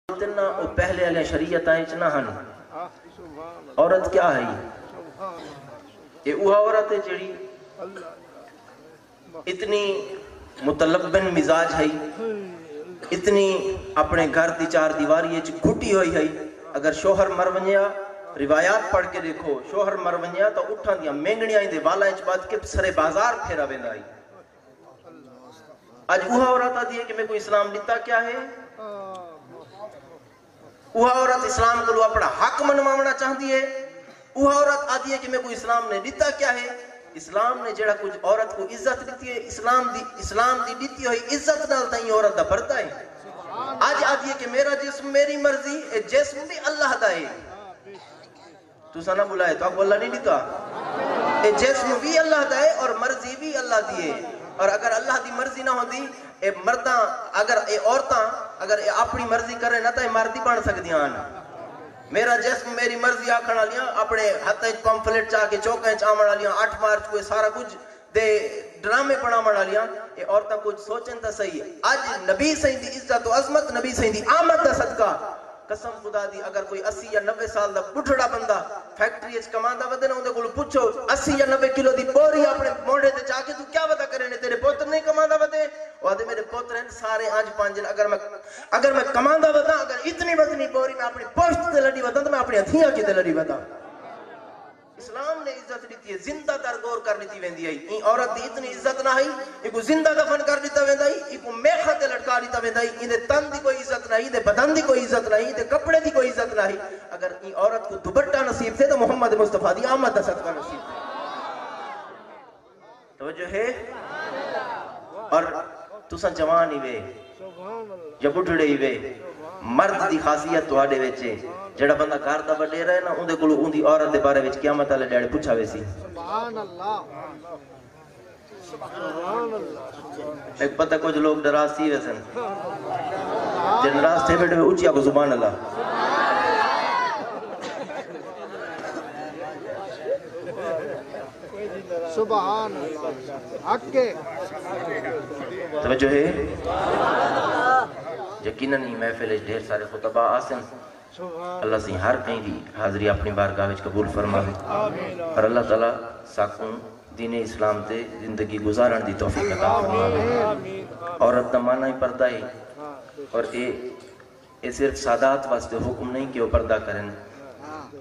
تنا او پہلے والے شریعت آئیں چنا ہن عورت کیا ہے یہ اوہا عورت ہے جڑی اتنی متلبن مزاج ہے اتنی اپنے گھر دی چار دیواری گھٹی ہوئی ہے اگر شوہر مر ونیا روایات پڑھ کے دیکھو شوہر مر ونیا تو اٹھان دیا مینگنیاں دے والا انچ بات کے سرے بازار پھیرا ویندا ہے آج اوہا عورت آتی ہے کہ میں کوئی اسلام دیتا کیا ہے وہ عورت اسلام کو اپنا حق منوانا چاہتی ہے وہ عورت آتی ہے کہ میں کوئی اسلام نے دیتا کیا ہے اسلام نے جڑا کچھ عورت کو عزت دیتی ہے اسلام دی دیتی ہوئی عزت نال تائیں عورت دا پردہ ہے آج آتی ہے کہ میرا جسم میری مرضی اے جسم بھی اللہ دا ہے تو سنا بلائے تو آپ اللہ نہیں دیتا اے جسم بھی اللہ دا ہے اور مرضی بھی اللہ دی ہے اور اگر اللہ دی مرضی نہ ہوتی اے مرداں اگر اے عورتاں اگر اے اپنی مرضی کرے نہ تو اے مردی بن سکدیاں میرا جسم میری مرضی آکھن والیاں اپنے ہتھ وچ پمفلٹ چا کے چوکیں چاون والیاں 8 مارچ کو سارا کچھ دے ڈرامے بناون والیاں اے عورتاں کچھ سوچن تے صحیح اج نبی سائیں دی عزت و عظمت نبی سائیں دی آمد دا صدقہ قسم خدا دی اگر کوئی 80 یا 90 سال دا بڈھڑا بندہ فیکٹری وچ کماندا ودے نہ اون دے کول پوچھو 80 یا 90 کلو دی بوری اپنے موڑے تے چا کے تو کیا ودا کرے نے تیرے پوتر نہیں کماندا ودے او دے میرے پوتر ہیں سارے آج پانچ اگر میں کماندا ودا اگر اتنی وزنی بوری میں اپنی پوشت تے لڑی ودا تو میں اپنی ہتھیاں کی تے لڑی ودا اسلام نے عزت دیتی ہے زندہ در غور کر لیتی ویندی ہے این عورت دی اتنی عزت نہ ہے ایکو زندہ دفن کر دیتا ویندا ہے ایکو میخا تے لٹکا دیتا ویندا ہے این دے تن دی کوئی عزت نہیں دے بدن دی کوئی عزت نہیں دے کپڑے دی کوئی عزت نہیں اگر این عورت کو دوپٹہ نصیب تھے تو محمد مصطفیٰ دی آمد دا صدقہ نصیب تھے توجہ ہے اور تساں جوان ہی وے یا بڈھڑے ہی وے مرد دی خاصیت تواڈے وچ ہے جڑا بندہ گھر دا وڈیرا ہے نا اون دے کول اون دی عورت دے بارے وچ قیامت والے ڈیڑے پوچھا ویسی سبحان اللہ سبحان اللہ ایک پتہ کچھ لوگ ڈراس سی ویسن جن راستے بیٹھے اونچیا کو سبحان اللہ سبحان اللہ حق کے توجہ ہے یقیناً ہی محفل ڈھیر سارے خطبہ آسن اللہ سے ہر کہیں دی حاضری اپنی بارگاہ وچ قبول فرماوے اور اللہ تعالیٰ ساکوں دین اسلام تے زندگی گزارن دی توفیق عطا فرماوے عورت دا معنی ہی پردہ ہے اور اے صرف سادات واسطے حکم نہیں کہ وہ پردہ کریں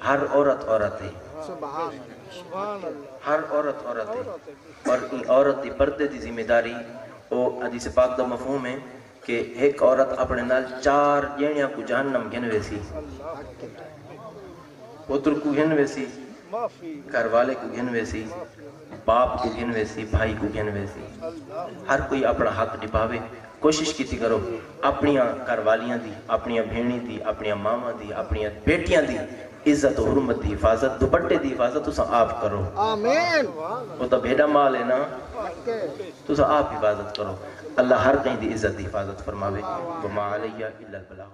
ہر عورت عورت ہے ہر عورت عورت ہے اور ان عورت دی پردے دی ذمہ داری وہ حدیث پاک دا مفہوم ہے کہ ایک عورت اپنے نال 4 جینیاں کو جہنم گن ویسی پتر کو گن ویسی گھر والے کو گن ویسی باپ کو گن ویسی بھائی کو گن ویسی ہر کوئی اپنا حق نبھاوے کوشش کیتی کرو اپنی گھر والیاں دی اپنی بھینی دی اپنی ماما دی اپنی بیٹیاں دی عزت و حرمت دی حفاظت دوپٹے دی حفاظت تسا آپ کرو آمین وہ تو بھیڑا مال ہے نا تسا آپ حفاظت کرو اللہ ہر کہیں دی عزت دی حفاظت فرماوے وما علیہ الا البلاغ